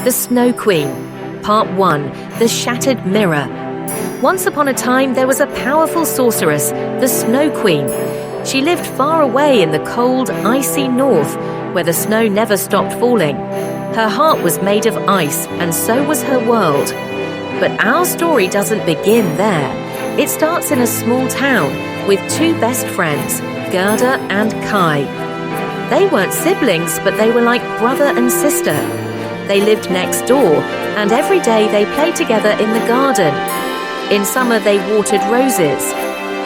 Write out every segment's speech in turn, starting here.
The Snow Queen, Part 1, The Shattered Mirror. Once upon a time, there was a powerful sorceress, the Snow Queen. She lived far away in the cold, icy north, where the snow never stopped falling. Her heart was made of ice, and so was her world. But our story doesn't begin there. It starts in a small town with two best friends, Gerda and Kai. They weren't siblings, but they were like brother and sister. They lived next door, and every day they played together in the garden. In summer, they watered roses.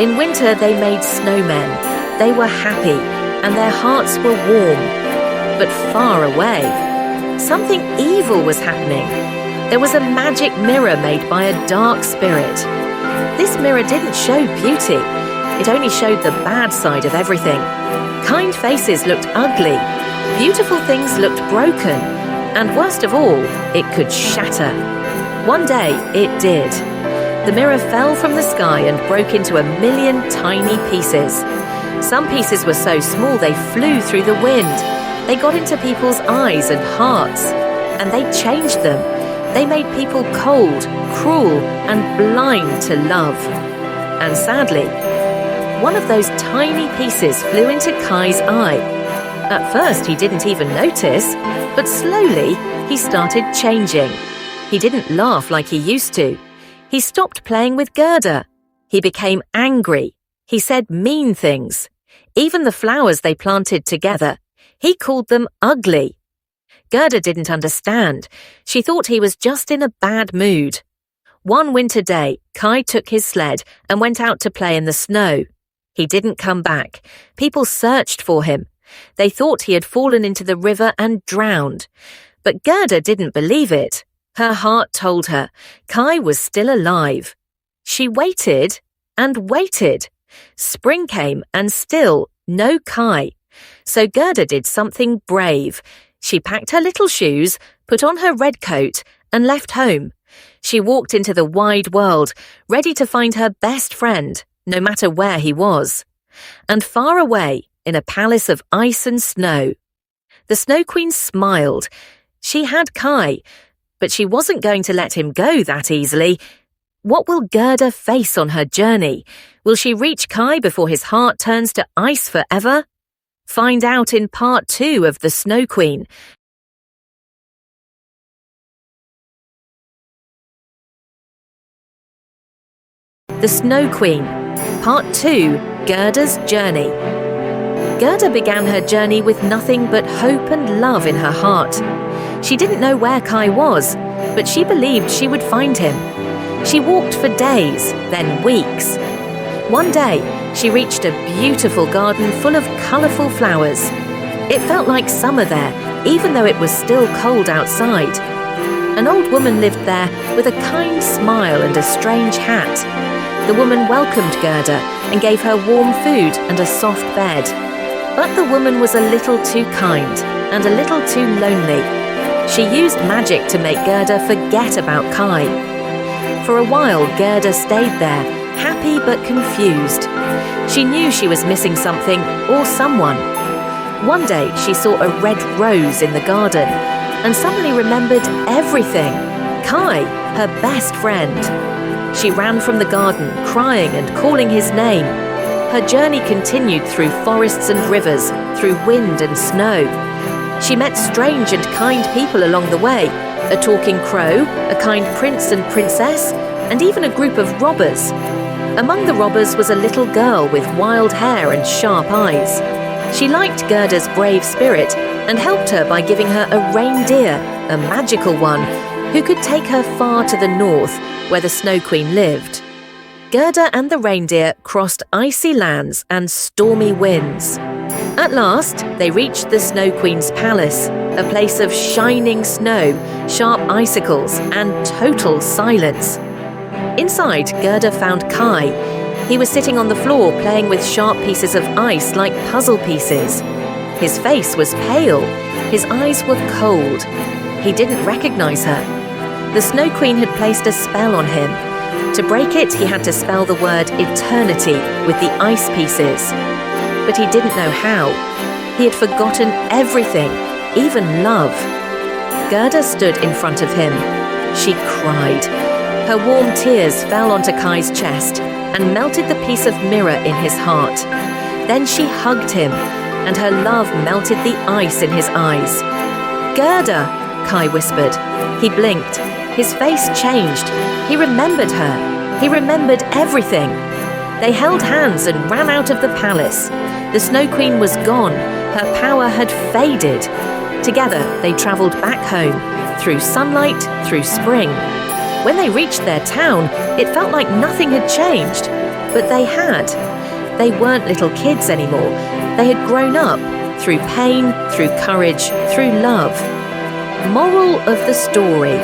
In winter, they made snowmen. They were happy, and their hearts were warm. But far away, something evil was happening. There was a magic mirror made by a dark spirit. This mirror didn't show beauty. It only showed the bad side of everything. Kind faces looked ugly. Beautiful things looked broken. And worst of all, it could shatter. One day, it did. The mirror fell from the sky and broke into 1,000,000 tiny pieces. Some pieces were so small they flew through the wind. They got into people's eyes and hearts, and they changed them. They made people cold, cruel, and blind to love. And sadly, one of those tiny pieces flew into Kai's eye. At first, he didn't even notice, but slowly, he started changing. He didn't laugh like he used to. He stopped playing with Gerda. He became angry. He said mean things. Even the flowers they planted together, he called them ugly. Gerda didn't understand. She thought he was just in a bad mood. One winter day, Kai took his sled and went out to play in the snow. He didn't come back. People searched for him. They thought he had fallen into the river and drowned. But Gerda didn't believe it. Her heart told her Kai was still alive. She waited and waited. Spring came and still no Kai. So Gerda did something brave. She packed her little shoes, put on her red coat, and left home. She walked into the wide world, ready to find her best friend, no matter where he was. And far away, in a palace of ice and snow, the Snow Queen smiled. She had Kai, but she wasn't going to let him go that easily. What will Gerda face on her journey? Will she reach Kai before his heart turns to ice forever? Find out in Part 2 of The Snow Queen. The Snow Queen, Part 2, Gerda's Journey. Gerda began her journey with nothing but hope and love in her heart. She didn't know where Kai was, but she believed she would find him. She walked for days, then weeks. One day, she reached a beautiful garden full of colourful flowers. It felt like summer there, even though it was still cold outside. An old woman lived there with a kind smile and a strange hat. The woman welcomed Gerda and gave her warm food and a soft bed. But the woman was a little too kind and a little too lonely. She used magic to make Gerda forget about Kai. For a while, Gerda stayed there, happy but confused. She knew she was missing something or someone. One day, she saw a red rose in the garden and suddenly remembered everything. Kai, her best friend. She ran from the garden, crying and calling his name. Her journey continued through forests and rivers, through wind and snow. She met strange and kind people along the way, a talking crow, a kind prince and princess, and even a group of robbers. Among the robbers was a little girl with wild hair and sharp eyes. She liked Gerda's brave spirit and helped her by giving her a reindeer, a magical one, who could take her far to the north, where the Snow Queen lived. Gerda and the reindeer crossed icy lands and stormy winds. At last, they reached the Snow Queen's palace, a place of shining snow, sharp icicles, and total silence. Inside, Gerda found Kai. He was sitting on the floor playing with sharp pieces of ice like puzzle pieces. His face was pale. His eyes were cold. He didn't recognize her. The Snow Queen had placed a spell on him. To break it, he had to spell the word eternity with the ice pieces. But he didn't know how. He had forgotten everything, even love. Gerda stood in front of him. She cried. Her warm tears fell onto Kai's chest and melted the piece of mirror in his heart. Then she hugged him, and her love melted the ice in his eyes. "Gerda," Kai whispered. He blinked. His face changed. He remembered her. He remembered everything. They held hands and ran out of the palace. The Snow Queen was gone. Her power had faded. Together, they travelled back home, through sunlight, through spring. When they reached their town, it felt like nothing had changed. But they had. They weren't little kids anymore. They had grown up, through pain, through courage, through love. Moral of the story: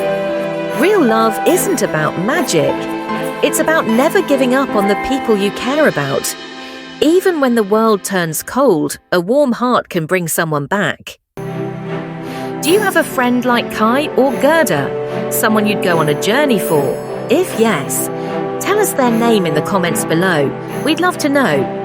real love isn't about magic. It's about never giving up on the people you care about. Even when the world turns cold, a warm heart can bring someone back. Do you have a friend like Kai or Gerda? Someone you'd go on a journey for? If yes, tell us their name in the comments below. We'd love to know.